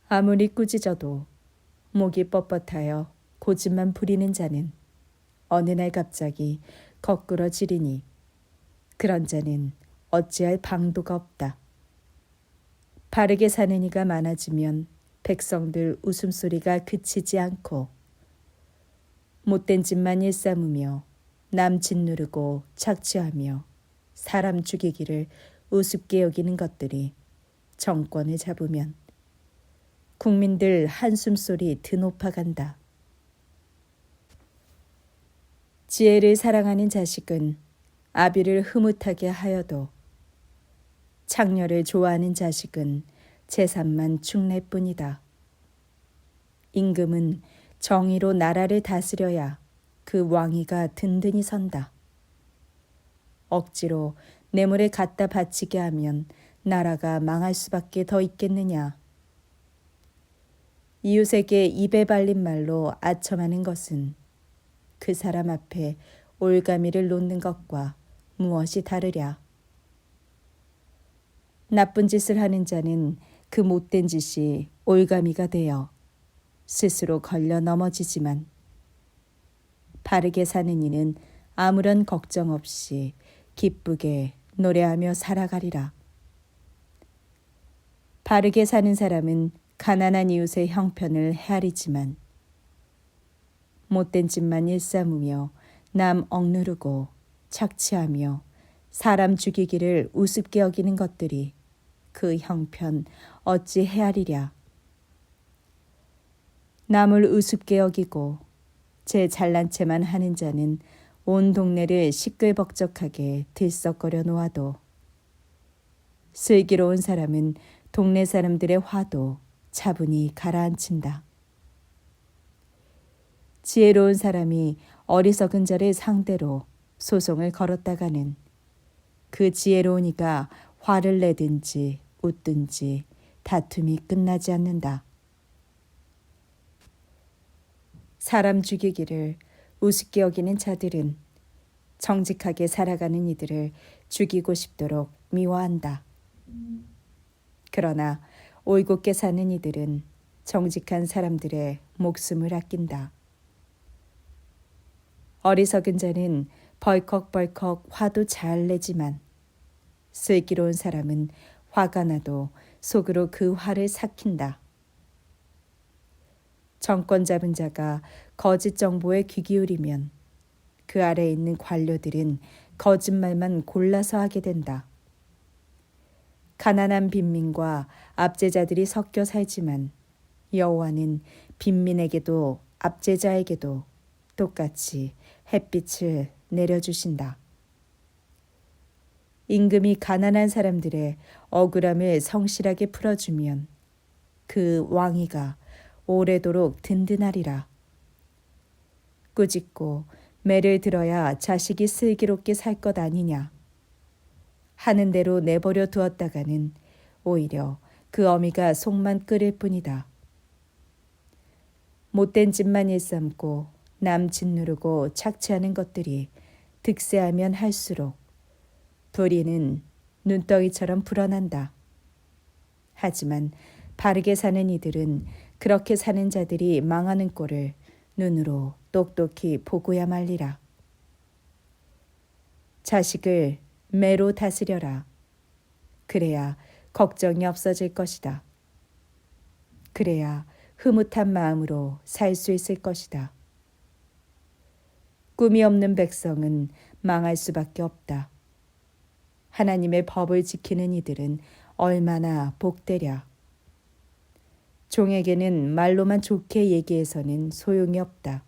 아무리 꾸짖어도 목이 뻣뻣하여 고집만 부리는 자는 어느 날 갑자기 거꾸러지리니 그런 자는 어찌할 방도가 없다. 바르게 사는 이가 많아지면 백성들 웃음소리가 그치지 않고 못된 짓만 일삼으며 남 짓누르고 착취하며 사람 죽이기를 우습게 여기는 것들이 정권을 잡으면 국민들 한숨소리 드높아간다. 지혜를 사랑하는 자식은 아비를 흐뭇하게 하여도 창녀를 좋아하는 자식은 재산만 축낼 뿐이다. 임금은 정의로 나라를 다스려야 그 왕위가 든든히 선다. 억지로 뇌물을 갖다 바치게 하면 나라가 망할 수밖에 더 있겠느냐. 이웃에게 입에 발린 말로 아첨하는 것은 그 사람 앞에 올가미를 놓는 것과 무엇이 다르랴. 나쁜 짓을 하는 자는 그 못된 짓이 올가미가 되어 스스로 걸려 넘어지지만 바르게 사는 이는 아무런 걱정 없이 기쁘게 노래하며 살아가리라. 바르게 사는 사람은 가난한 이웃의 형편을 헤아리지만 못된 짓만 일삼으며 남 억누르고 착취하며 사람 죽이기를 우습게 여기는 것들이 그 형편 어찌 헤아리랴. 남을 우습게 여기고 제 잘난 체만 하는 자는 온 동네를 시끌벅적하게 들썩거려 놓아도 슬기로운 사람은 동네 사람들의 화도 차분히 가라앉힌다. 지혜로운 사람이 어리석은 자를 상대로 소송을 걸었다가는 그 지혜로운 이가 화를 내든지 웃든지 다툼이 끝나지 않는다. 사람 죽이기를 우습게 여기는 자들은 정직하게 살아가는 이들을 죽이고 싶도록 미워한다. 그러나 올곧게 사는 이들은 정직한 사람들의 목숨을 아낀다. 어리석은 자는 벌컥벌컥 화도 잘 내지만 슬기로운 사람은 화가 나도 속으로 그 화를 삭힌다. 정권 잡은 자가 거짓 정보에 귀 기울이면 그 아래에 있는 관료들은 거짓말만 골라서 하게 된다. 가난한 빈민과 압제자들이 섞여 살지만 여호와는 빈민에게도 압제자에게도 똑같이 햇빛을 내려주신다. 임금이 가난한 사람들의 억울함을 성실하게 풀어주면 그 왕위가 오래도록 든든하리라. 꾸짖고 매를 들어야 자식이 슬기롭게 살 것 아니냐. 하는 대로 내버려 두었다가는 오히려 그 어미가 속만 끓일 뿐이다. 못된 짓만 일삼고 남 짓누르고 착취하는 것들이 득세하면 할수록 불의는 눈덩이처럼 불어난다. 하지만 바르게 사는 이들은 그렇게 사는 자들이 망하는 꼴을 눈으로 똑똑히 보고야 말리라. 자식을 매로 다스려라. 그래야 걱정이 없어질 것이다. 그래야 흐뭇한 마음으로 살 수 있을 것이다. 꿈이 없는 백성은 망할 수밖에 없다. 하나님의 법을 지키는 이들은 얼마나 복되랴. 종에게는 말로만 좋게 얘기해서는 소용이 없다.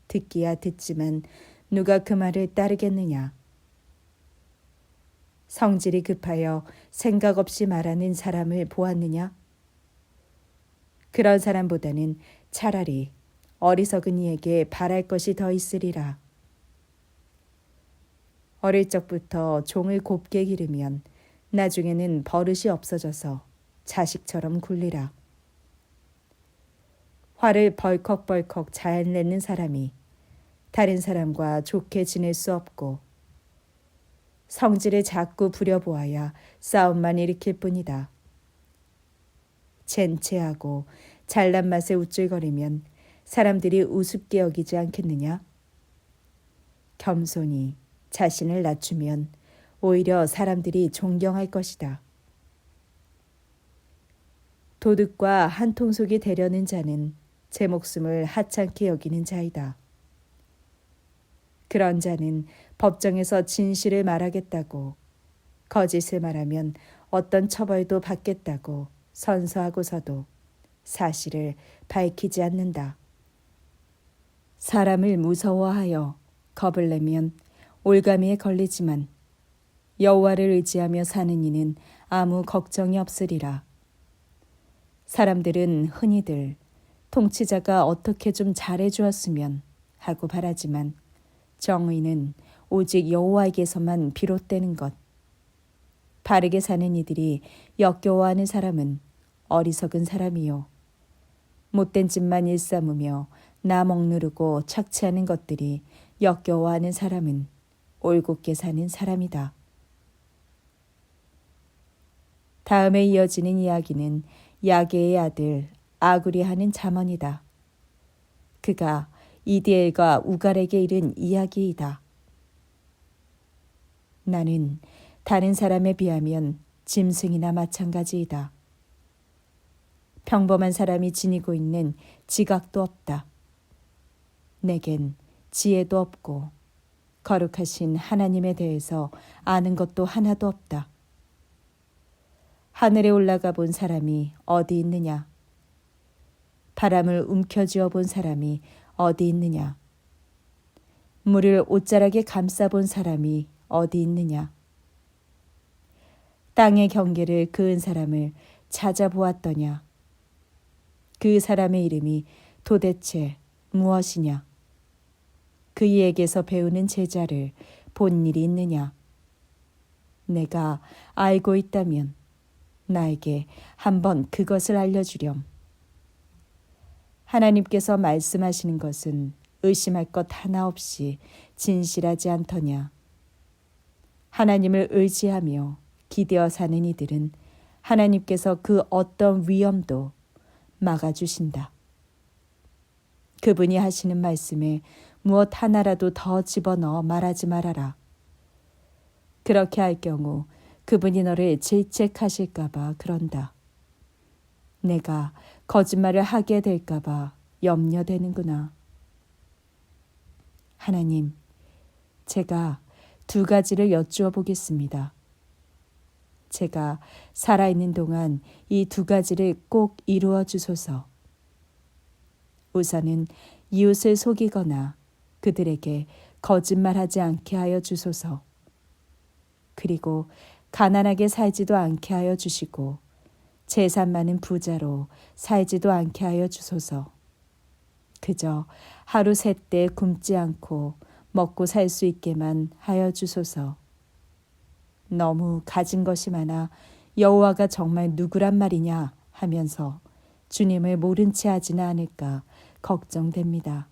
듣기야 듣지만 누가 그 말을 따르겠느냐. 성질이 급하여 생각 없이 말하는 사람을 보았느냐? 그런 사람보다는 차라리 어리석은 이에게 바랄 것이 더 있으리라. 어릴 적부터 종을 곱게 기르면 나중에는 버릇이 없어져서 자식처럼 굴리라. 화를 벌컥벌컥 잘 내는 사람이 다른 사람과 좋게 지낼 수 없고 성질을 자꾸 부려보아야 싸움만 일으킬 뿐이다. 젠체하고 잘난 맛에 우쭐거리면 사람들이 우습게 여기지 않겠느냐? 겸손히 자신을 낮추면 오히려 사람들이 존경할 것이다. 도둑과 한 통속이 되려는 자는 제 목숨을 하찮게 여기는 자이다. 그런 자는 법정에서 진실을 말하겠다고, 거짓을 말하면 어떤 처벌도 받겠다고 선서하고서도 사실을 밝히지 않는다. 사람을 무서워하여 겁을 내면 올가미에 걸리지만 여호와를 의지하며 사는 이는 아무 걱정이 없으리라. 사람들은 흔히들 통치자가 어떻게 좀 잘해주었으면 하고 바라지만 정의는 오직 여호와에게서만 비롯되는 것. 바르게 사는 이들이 역겨워하는 사람은 어리석은 사람이요. 못된 짓만 일삼으며 나 먹누르고 착취하는 것들이 역겨워하는 사람은 올곧게 사는 사람이다. 다음에 이어지는 이야기는 야게의 아들 아구리하는 잠언이다. 그가 이디엘과 우갈에게 이른 이야기이다. 나는 다른 사람에 비하면 짐승이나 마찬가지이다. 평범한 사람이 지니고 있는 지각도 없다. 내겐 지혜도 없고 거룩하신 하나님에 대해서 아는 것도 하나도 없다. 하늘에 올라가 본 사람이 어디 있느냐? 바람을 움켜쥐어 본 사람이 어디 있느냐? 물을 옷자락에 감싸 본 사람이 어디 있느냐? 땅의 경계를 그은 사람을 찾아보았더냐? 그 사람의 이름이 도대체 무엇이냐? 그이에게서 배우는 제자를 본 일이 있느냐? 내가 알고 있다면 나에게 한번 그것을 알려주렴. 하나님께서 말씀하시는 것은 의심할 것 하나 없이 진실하지 않더냐? 하나님을 의지하며 기대어 사는 이들은 하나님께서 그 어떤 위험도 막아주신다. 그분이 하시는 말씀에 무엇 하나라도 더 집어넣어 말하지 말아라. 그렇게 할 경우 그분이 너를 질책하실까 봐 그런다. 내가 거짓말을 하게 될까 봐 염려되는구나. 하나님, 제가 두 가지를 여쭈어 보겠습니다. 제가 살아있는 동안 이 두 가지를 꼭 이루어 주소서. 우선은 이웃을 속이거나 그들에게 거짓말하지 않게 하여 주소서. 그리고 가난하게 살지도 않게 하여 주시고 재산 많은 부자로 살지도 않게 하여 주소서. 그저 하루 셋때 굶지 않고 먹고 살 수 있게만 하여 주소서. 너무 가진 것이 많아 여호와가 정말 누구란 말이냐 하면서 주님을 모른 채 하지는 않을까 걱정됩니다.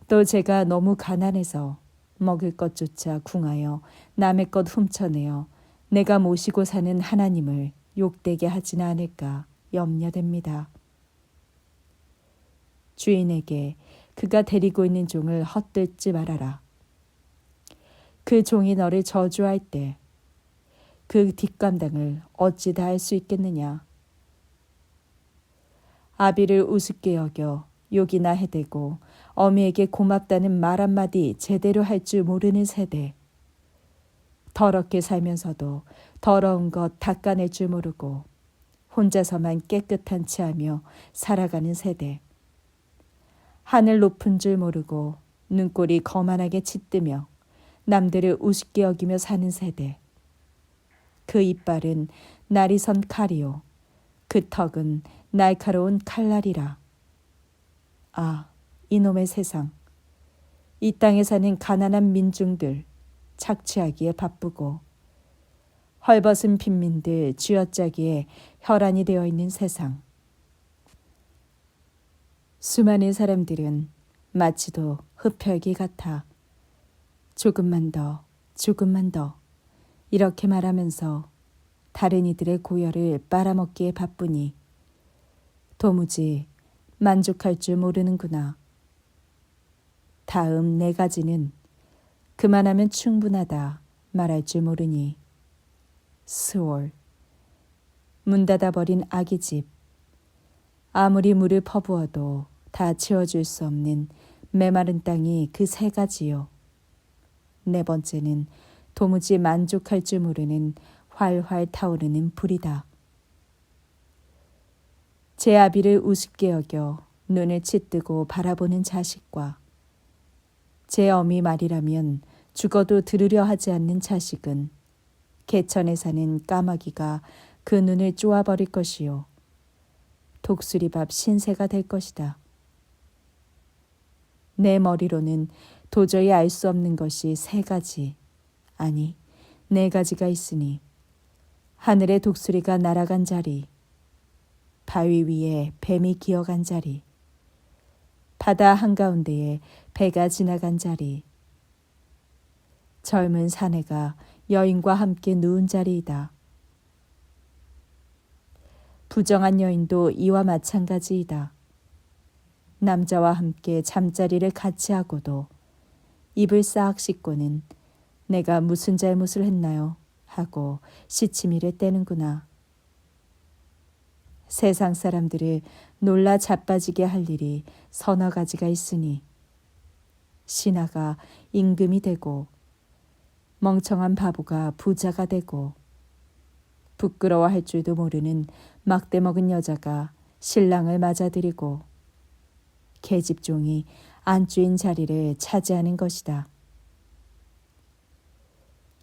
또 제가 너무 가난해서 먹을 것조차 궁하여 남의 것 훔쳐내어 내가 모시고 사는 하나님을 욕되게 하지는 않을까 염려됩니다. 주인에게 그가 데리고 있는 종을 헛들지 말아라. 그 종이 너를 저주할 때 그 뒷감당을 어찌 다 할 수 있겠느냐. 아비를 우습게 여겨 욕이나 해대고 어미에게 고맙다는 말 한마디 제대로 할 줄 모르는 세대. 더럽게 살면서도 더러운 것 닦아낼 줄 모르고 혼자서만 깨끗한 채 하며 살아가는 세대. 하늘 높은 줄 모르고 눈꼴이 거만하게 짙으며 남들을 우습게 여기며 사는 세대. 그 이빨은 날이 선 칼이요 그 턱은 날카로운 칼날이라. 아, 이놈의 세상. 이 땅에 사는 가난한 민중들 착취하기에 바쁘고 헐벗은 빈민들 쥐어짜기에 혈안이 되어 있는 세상. 수많은 사람들은 마치도 흡혈귀 같아 조금만 더, 조금만 더 이렇게 말하면서 다른 이들의 고열을 빨아먹기에 바쁘니 도무지 만족할 줄 모르는구나. 다음 4가지는 그만하면 충분하다 말할 줄 모르니 스월, 문 닫아버린 아기 집, 아무리 물을 퍼부어도 다 채워줄 수 없는 메마른 땅이 그 3가지요. 4번째는 도무지 만족할 줄 모르는 활활 타오르는 불이다. 제 아비를 우습게 여겨 눈을 치뜨고 바라보는 자식과 제 어미 말이라면 죽어도 들으려 하지 않는 자식은 개천에 사는 까마귀가 그 눈을 쪼아버릴 것이요. 독수리밥 신세가 될 것이다. 내 머리로는 도저히 알 수 없는 것이 3가지, 아니 4가지가 있으니 하늘에 독수리가 날아간 자리, 바위 위에 뱀이 기어간 자리, 바다 한가운데에 배가 지나간 자리, 젊은 사내가 여인과 함께 누운 자리이다. 부정한 여인도 이와 마찬가지이다. 남자와 함께 잠자리를 같이 하고도 입을 싹 씻고는 내가 무슨 잘못을 했나요? 하고 시치미를 떼는구나. 세상 사람들을 놀라 자빠지게 할 일이 3-4가지가 있으니 신하가 임금이 되고 멍청한 바보가 부자가 되고 부끄러워할 줄도 모르는 막대 먹은 여자가 신랑을 맞아들이고 계집종이 안주인 자리를 차지하는 것이다.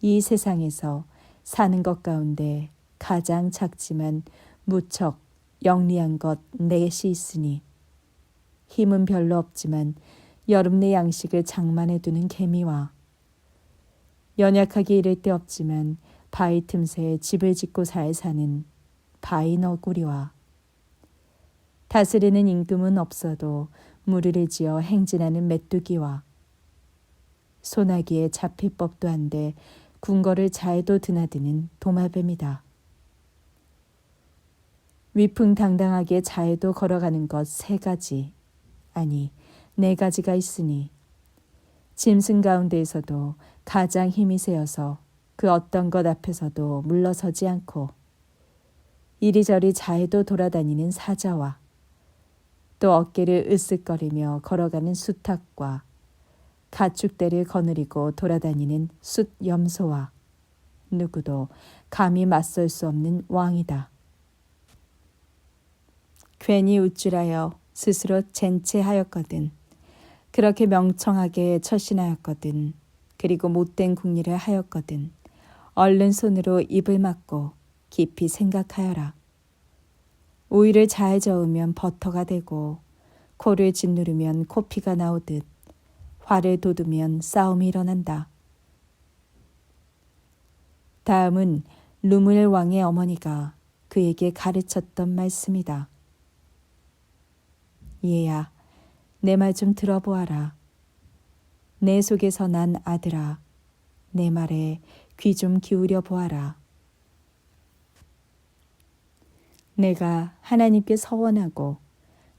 이 세상에서 사는 것 가운데 가장 작지만 무척 영리한 것 4이 있으니 힘은 별로 없지만 여름 내 양식을 장만해 두는 개미와 연약하게 이를 데 없지만 바위 틈새에 집을 짓고 잘 사는 바위 너구리와 다스리는 임금은 없어도 무리를 지어 행진하는 메뚜기와 소나기에 잡힐 법도 한데 궁궐을 잘도 드나드는 도마뱀이다. 위풍당당하게 잘도 걸어가는 것 3가지, 아니 4가지가 있으니 짐승 가운데에서도 가장 힘이 세어서 그 어떤 것 앞에서도 물러서지 않고 이리저리 잘도 돌아다니는 사자와 또 어깨를 으쓱거리며 걸어가는 수탉과 가축대를 거느리고 돌아다니는 숫염소와 누구도 감히 맞설 수 없는 왕이다. 괜히 우쭐하여 스스로 젠체하였거든. 그렇게 명청하게 처신하였거든. 그리고 못된 궁리를 하였거든. 얼른 손으로 입을 막고 깊이 생각하여라. 우유를 잘 저으면 버터가 되고 코를 짓누르면 코피가 나오듯 화를 돋우면 싸움이 일어난다. 다음은 루무엘 왕의 어머니가 그에게 가르쳤던 말씀이다. 얘야, 내 말 좀 들어보아라. 내 속에서 난 아들아, 내 말에 귀 좀 기울여 보아라. 내가 하나님께 서원하고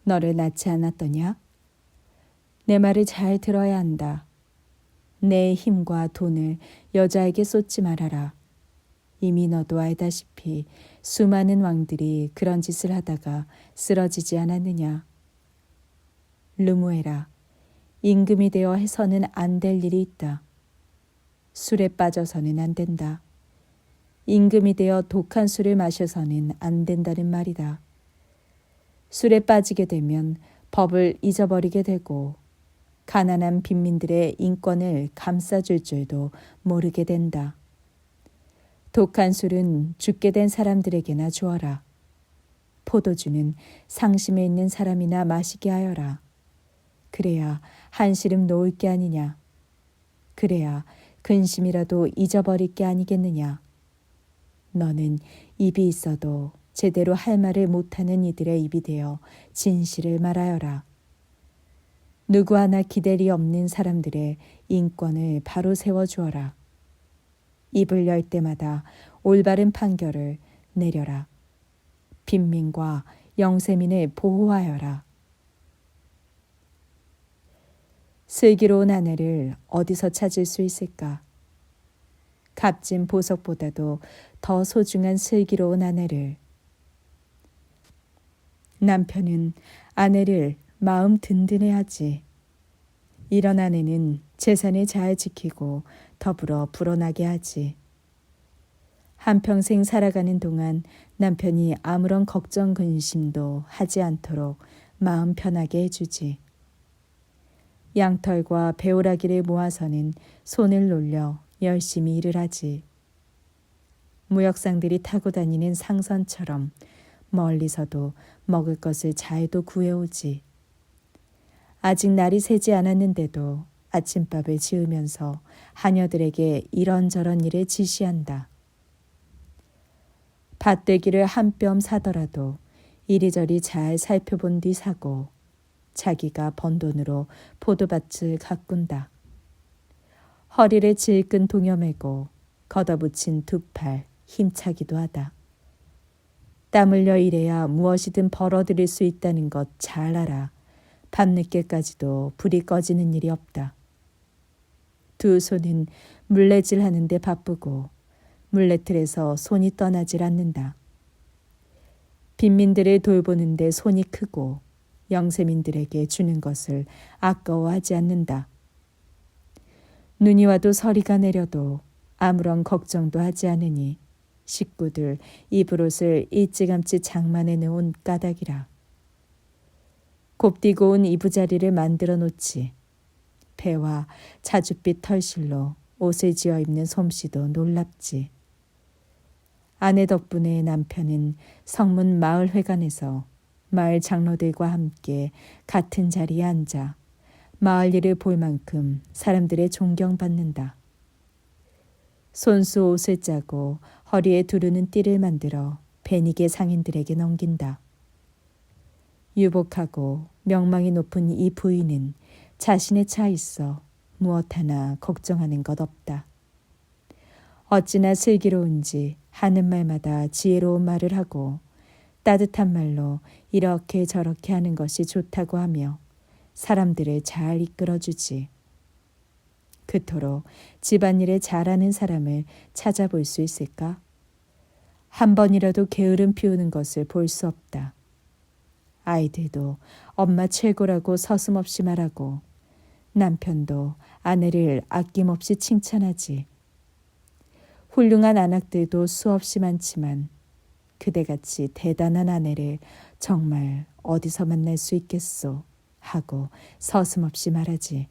너를 낳지 않았더냐? 내 말을 잘 들어야 한다. 내 힘과 돈을 여자에게 쏟지 말아라. 이미 너도 알다시피 수많은 왕들이 그런 짓을 하다가 쓰러지지 않았느냐. 르무엘아, 임금이 되어 해서는 안 될 일이 있다. 술에 빠져서는 안 된다. 임금이 되어 독한 술을 마셔서는 안 된다는 말이다. 술에 빠지게 되면 법을 잊어버리게 되고 가난한 빈민들의 인권을 감싸줄 줄도 모르게 된다. 독한 술은 죽게 된 사람들에게나 주어라. 포도주는 상심에 있는 사람이나 마시게 하여라. 그래야 한시름 놓을 게 아니냐. 그래야 근심이라도 잊어버릴 게 아니겠느냐. 너는 입이 있어도 제대로 할 말을 못하는 이들의 입이 되어 진실을 말하여라. 누구 하나 기댈이 없는 사람들의 인권을 바로 세워주어라. 입을 열 때마다 올바른 판결을 내려라. 빈민과 영세민을 보호하여라. 슬기로운 아내를 어디서 찾을 수 있을까? 값진 보석보다도 더 소중한 슬기로운 아내를. 남편은 아내를 마음 든든해하지. 이런 아내는 재산을 잘 지키고 더불어 불어나게 하지. 한평생 살아가는 동안 남편이 아무런 걱정 근심도 하지 않도록 마음 편하게 해주지. 양털과 배오라기를 모아서는 손을 놀려 열심히 일을 하지. 무역상들이 타고 다니는 상선처럼 멀리서도 먹을 것을 잘도 구해오지. 아직 날이 새지 않았는데도 아침밥을 지으면서 하녀들에게 이런저런 일을 지시한다. 밭대기를 한 뼘 사더라도 이리저리 잘 살펴본 뒤 사고 자기가 번 돈으로 포도밭을 가꾼다. 허리를 질끈 동여매고 걷어붙인 두 팔 힘차기도 하다. 땀 흘려 일해야 무엇이든 벌어들일 수 있다는 것 잘 알아. 밤늦게까지도 불이 꺼지는 일이 없다. 두 손은 물레질 하는데 바쁘고 물레틀에서 손이 떠나질 않는다. 빈민들을 돌보는데 손이 크고 영세민들에게 주는 것을 아까워하지 않는다. 눈이 와도 서리가 내려도 아무런 걱정도 하지 않으니 식구들 이불옷을 일찌감치 장만해 놓은 까닭이라. 곱디고 온 이부자리를 만들어 놓지. 배와 자줏빛 털실로 옷을 지어 입는 솜씨도 놀랍지. 아내 덕분에 남편은 성문 마을회관에서 마을 장로들과 함께 같은 자리에 앉아 마을 일을 볼 만큼 사람들의 존경받는다. 손수 옷을 짜고 허리에 두르는 띠를 만들어 베니게 상인들에게 넘긴다. 유복하고 명망이 높은 이 부인은 자신의 차 있어 무엇 하나 걱정하는 것 없다. 어찌나 슬기로운지 하는 말마다 지혜로운 말을 하고 따뜻한 말로 이렇게 저렇게 하는 것이 좋다고 하며 사람들을 잘 이끌어주지. 그토록 집안일을 잘하는 사람을 찾아볼 수 있을까? 한 번이라도 게으름 피우는 것을 볼 수 없다. 아이들도 엄마 최고라고 서슴없이 말하고 남편도 아내를 아낌없이 칭찬하지. 훌륭한 아낙들도 수없이 많지만 그대같이 대단한 아내를 정말 어디서 만날 수 있겠소 하고 서슴없이 말하지.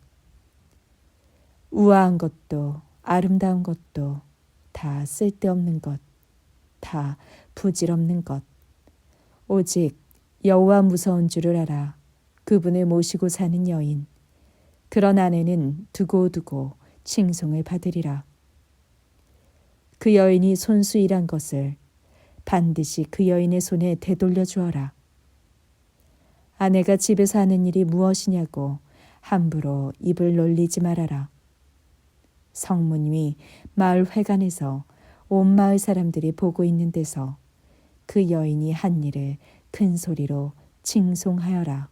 우아한 것도 아름다운 것도 다 쓸데없는 것, 다 부질없는 것. 오직 여호와 무서운 줄을 알아 그분을 모시고 사는 여인. 그런 아내는 두고두고 칭송을 받으리라. 그 여인이 손수 일한 것을 반드시 그 여인의 손에 되돌려 주어라. 아내가 집에서 하는 일이 무엇이냐고 함부로 입을 놀리지 말아라. 성문 위 마을 회관에서 온 마을 사람들이 보고 있는 데서 그 여인이 한 일을 큰 소리로 칭송하여라.